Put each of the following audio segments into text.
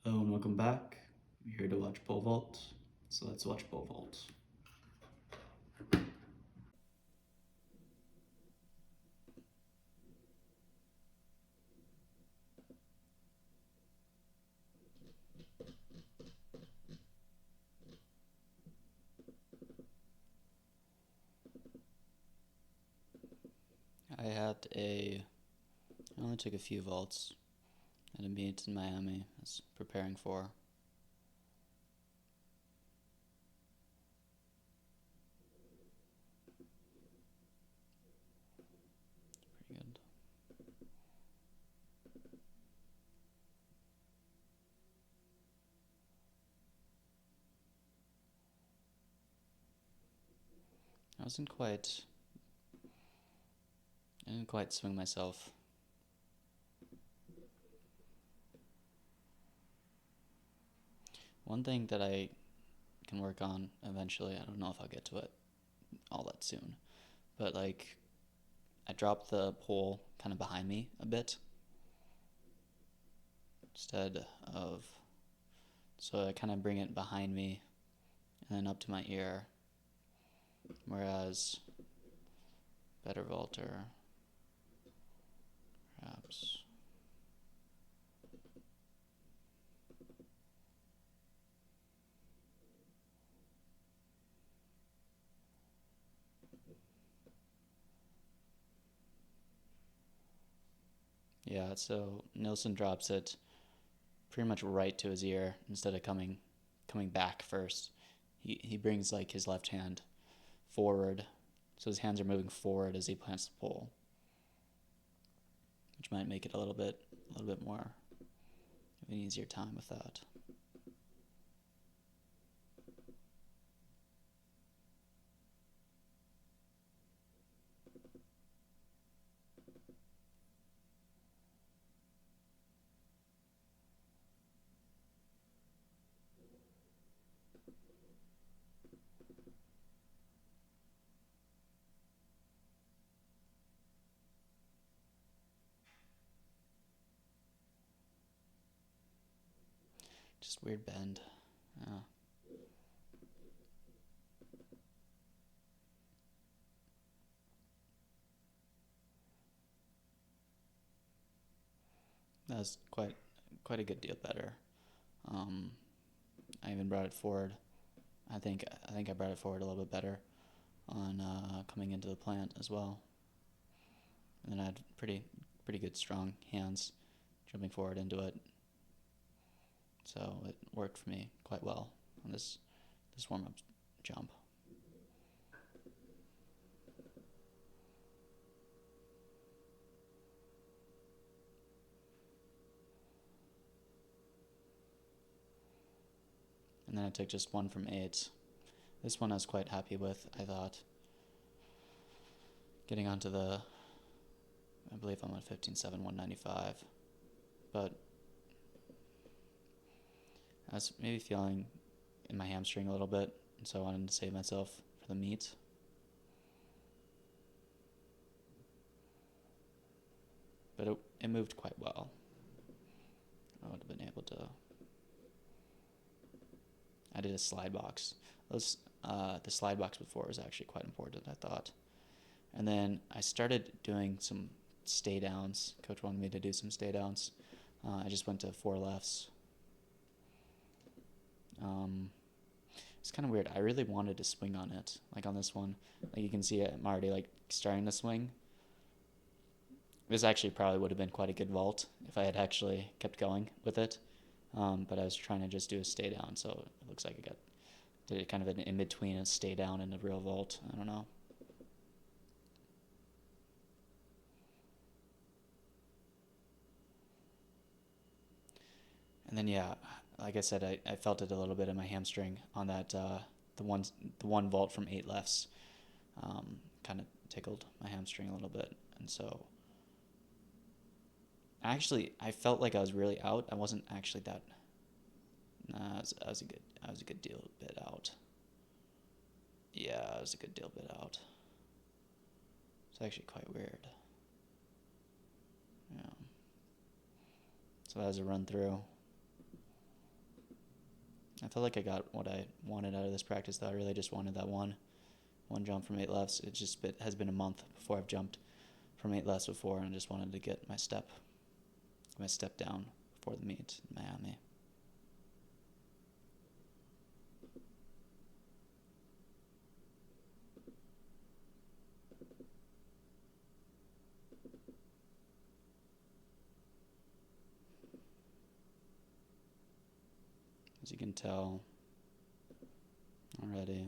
Hello and welcome back. We're here to watch pole vault, so let's watch pole vault. I only took a few vaults at a meet in Miami. I was preparing for. Pretty good. I wasn't quite. I didn't quite swing myself. One thing that I can work on eventually, I don't know if I'll get to it all that soon, but I dropped the pole kind of behind me a bit instead of. So I kind of bring it behind me and then up to my ear, whereas better vaulter, perhaps. Yeah, so Nilsson drops it pretty much right to his ear instead of coming back first. He brings his left hand forward, so his hands are moving forward as he plants the pole, which might make it a little bit more of an easier time with that. Just weird bend. Yeah. That was quite a good deal better. Um, I even brought it forward. I think I brought it forward a little bit better on coming into the plant as well. And then I had pretty good strong hands jumping forward into it, so it worked for me quite well on this warm up jump. And then I took just one from eight. This one I was quite happy with. I thought getting onto I believe I'm on 15.7 195, but I was maybe feeling in my hamstring a little bit, and so I wanted to save myself for the meet. But it moved quite well. I would have been able to. I did a slide box. The slide box before was actually quite important, I thought. And then I started doing some stay downs. Coach wanted me to do some stay downs. I just went to four lefts. It's kind of weird. I really wanted to swing on it, like on this one. Like you can see, I'm already starting to swing. This actually probably would have been quite a good vault if I had actually kept going with it. But I was trying to just do a stay down, so it looks like I did it kind of an in between a stay down and a real vault. I don't know. And then yeah, like I said, I felt it a little bit in my hamstring on that the one vault from eight lefts, kind of tickled my hamstring a little bit, and so actually I felt like I was really out. I wasn't actually that. Nah, I was a good deal bit out. Yeah, I was a good deal bit out. It's actually quite weird. Yeah. So that was a run through. I felt like I got what I wanted out of this practice, though. I really just wanted that one jump from 8 lefts. It has been a month before I've jumped from 8 lefts before, and I just wanted to get my step down before the meet in Miami. As you can tell already,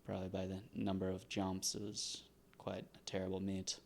probably by the number of jumps, it was quite a terrible meet.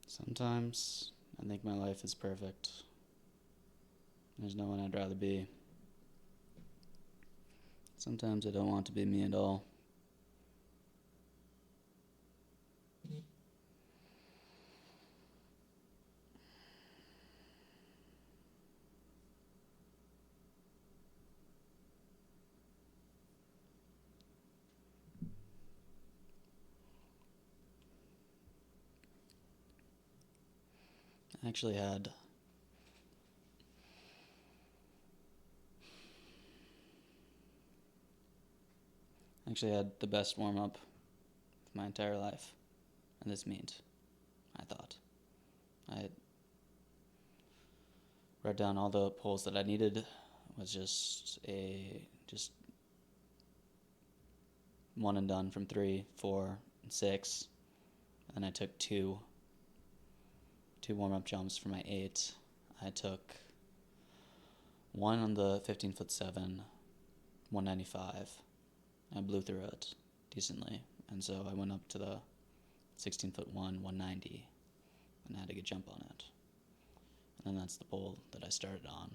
Sometimes I think my life is perfect. There's no one I'd rather be. Sometimes I don't want to be me at all. I actually had the best warm-up of my entire life in this meet, I thought. I wrote down all the poles that I needed. It was just one and done from 3, 4, and 6. And I took two warm-up jumps for my 8. I took one on the 15-foot 7, 195. I blew through it decently, and so I went up to the 16-foot 1, 190, and I had a good jump on it. And then that's the pole that I started on.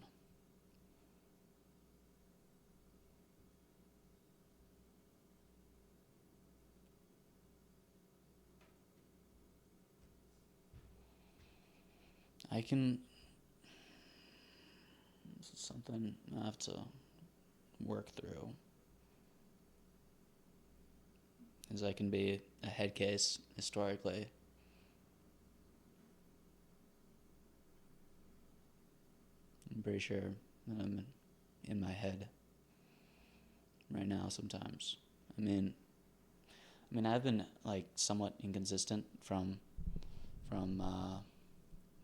This is something I have to work through, is I can be a head case historically. I'm pretty sure that I'm in my head right now sometimes. I mean I've been like somewhat inconsistent from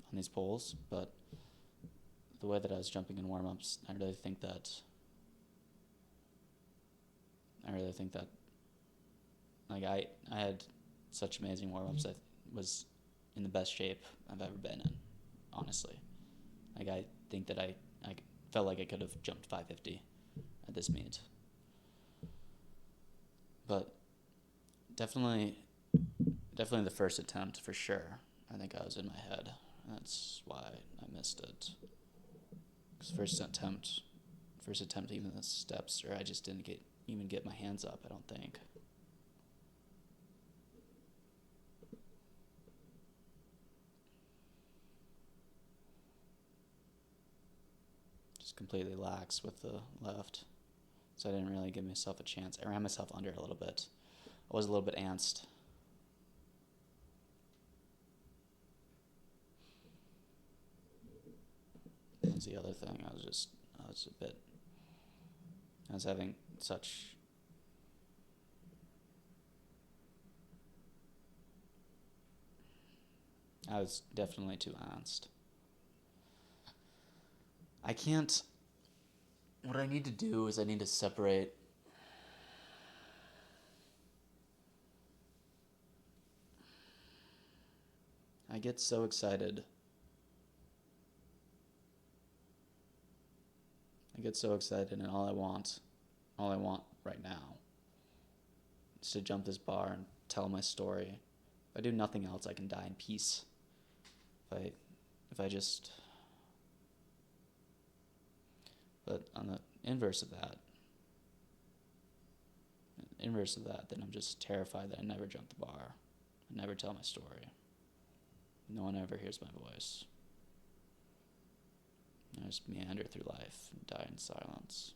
on these poles, but the way that I was jumping in warm-ups, I really think that like I had such amazing warm-ups. I was in the best shape I've ever been in, honestly. Like I think that I felt like I could have jumped 550 at this meet. But definitely the first attempt for sure. I think I was in my head. That's why I missed it. Because first attempt, even the steps, or I just didn't get my hands up, I don't think. Just completely lax with the left. So I didn't really give myself a chance. I ran myself under a little bit. I was a little bit antsed. That's the other thing. I was having such I was definitely too honest. I can't. What I need to do is I need to separate. I get so excited. And all I want right now is to jump this bar and tell my story. If I do nothing else, I can die in peace. If I just. But on the inverse of that, then I'm just terrified that I never jump the bar. I never tell my story. No one ever hears my voice. I just meander through life and die in silence.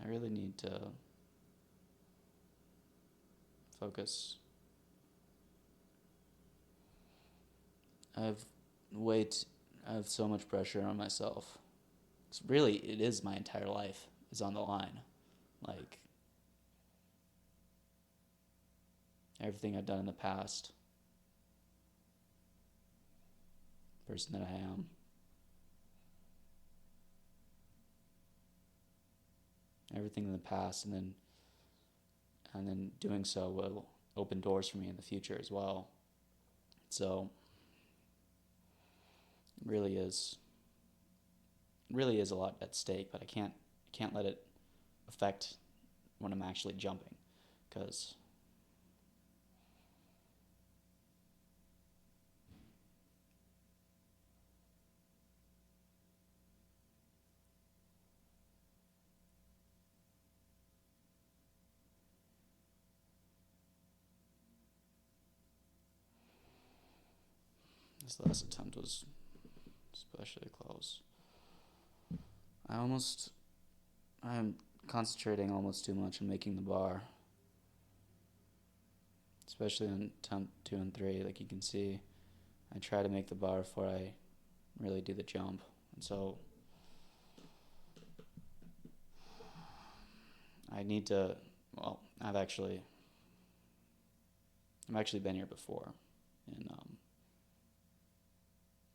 I really need to focus. I have I have so much pressure on myself. Really, it is my entire life is on the line. Like, everything I've done in the past, person that I am. Everything in the past, and then doing so will open doors for me in the future as well. So it really is a lot at stake, but I can't let it affect when I'm actually jumping, because this last attempt was especially close. I'm concentrating almost too much on making the bar, especially on attempt 2 and 3. Like you can see, I try to make the bar before I really do the jump, and so I need to. Well, I've actually been here before,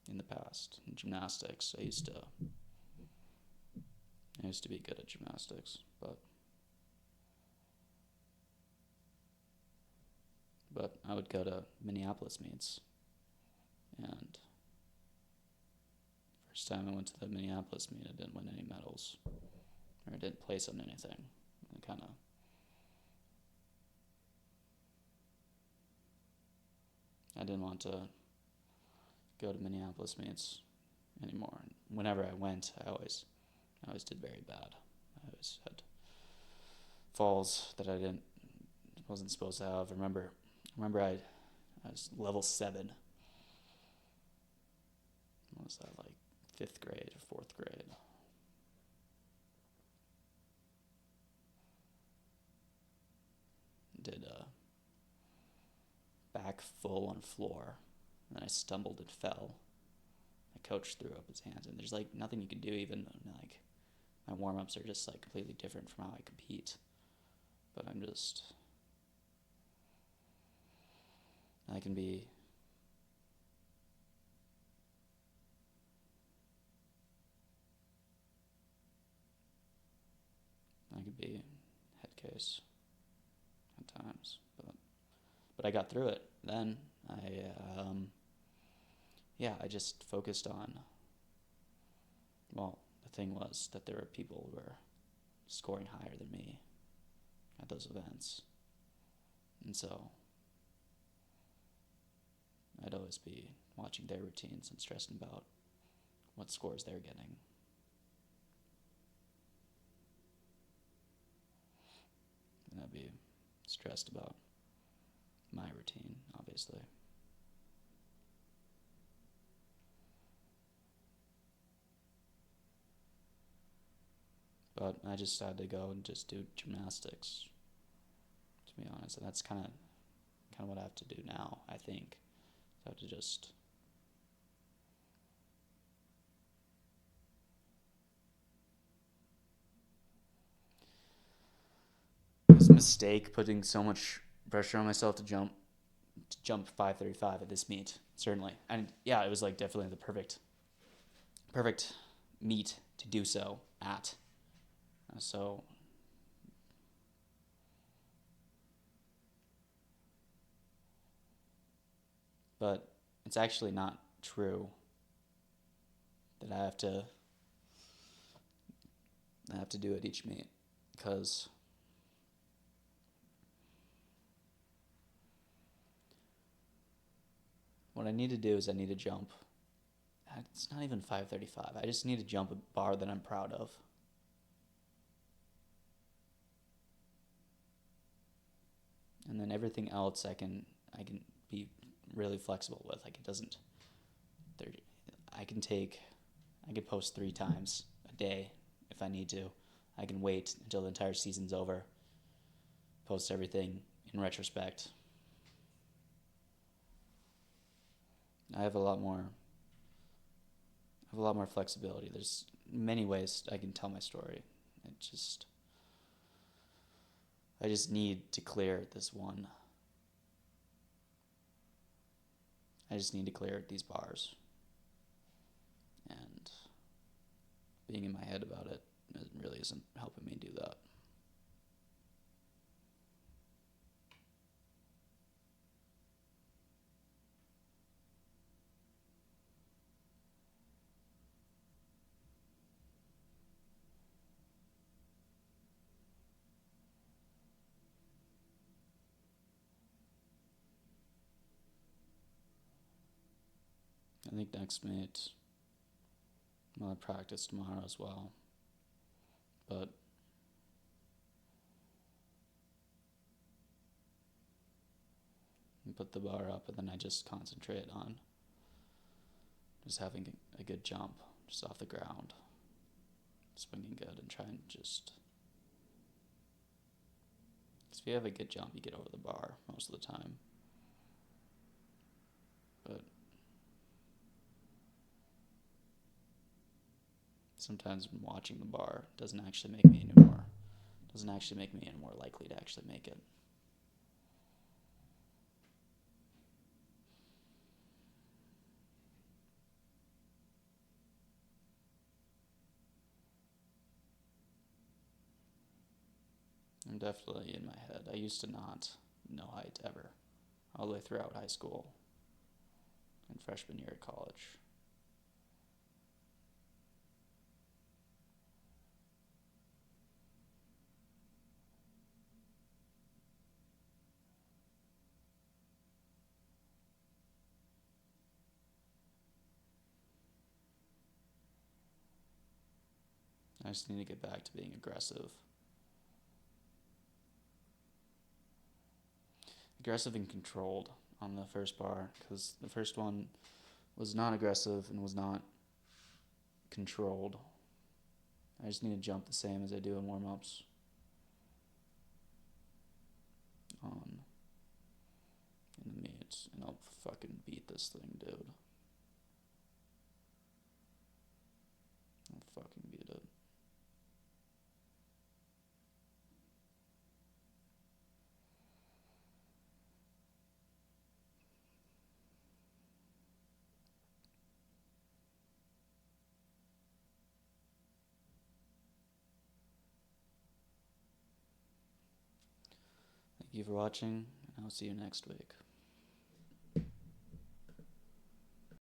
in the past in gymnastics. I used to be good at gymnastics, but I would go to Minneapolis meets, and first time I went to the Minneapolis meet, I didn't win any medals, or I didn't place on anything. I didn't want to go to Minneapolis meets anymore. And whenever I went, I always did very bad. I always had falls that I wasn't supposed to have. Remember I was level 7. What was that, like 5th grade or 4th grade? Did a back full on floor, and then I stumbled and fell. My coach threw up his hands, and there's like nothing you can do. Even like my warm-ups are just like completely different from how I compete. But I can be head case at times, but I got through it. Then I just focused on. Well, the thing was that there were people who were scoring higher than me at those events, and so I'd always be watching their routines and stressing about what scores they're getting. And I'd be stressed about my routine, obviously. But I just had to go and just do gymnastics, to be honest. And that's kind of what I have to do now, I think. I have to just It was a mistake putting so much pressure on myself to jump 5:35 at this meet, certainly. And yeah, it was like definitely the perfect meet to do so at. So but it's actually not true that I have to do it each meet, because what I need to do is I need to jump. It's not even 5:35. I just need to jump a bar that I'm proud of. And then everything else I can be really flexible with. Like, it doesn't there I can take I can post 3 times a day if I need to. I can wait until the entire season's over, post everything in retrospect. I have a lot more flexibility. There's many ways I can tell my story. I just need to clear this one. I just need to clear these bars. And being in my head about it really isn't helping me do that. I think next meet I'll practice tomorrow as well. But put the bar up, and then I just concentrate on just having a good jump just off the ground, swinging good, and try and just. Because if you have a good jump, you get over the bar most of the time. But sometimes watching the bar doesn't actually make me any more likely to actually make it. I'm definitely in my head. I used to not know height ever, all the way throughout high school and freshman year of college. I just need to get back to being aggressive. Aggressive and controlled on the first bar, because the first one was not aggressive and was not controlled. I just need to jump the same as I do in warm-ups on in the meets, and I'll fucking beat this thing, dude. I'll fucking beat it. Thank you for watching, and I'll see you next week.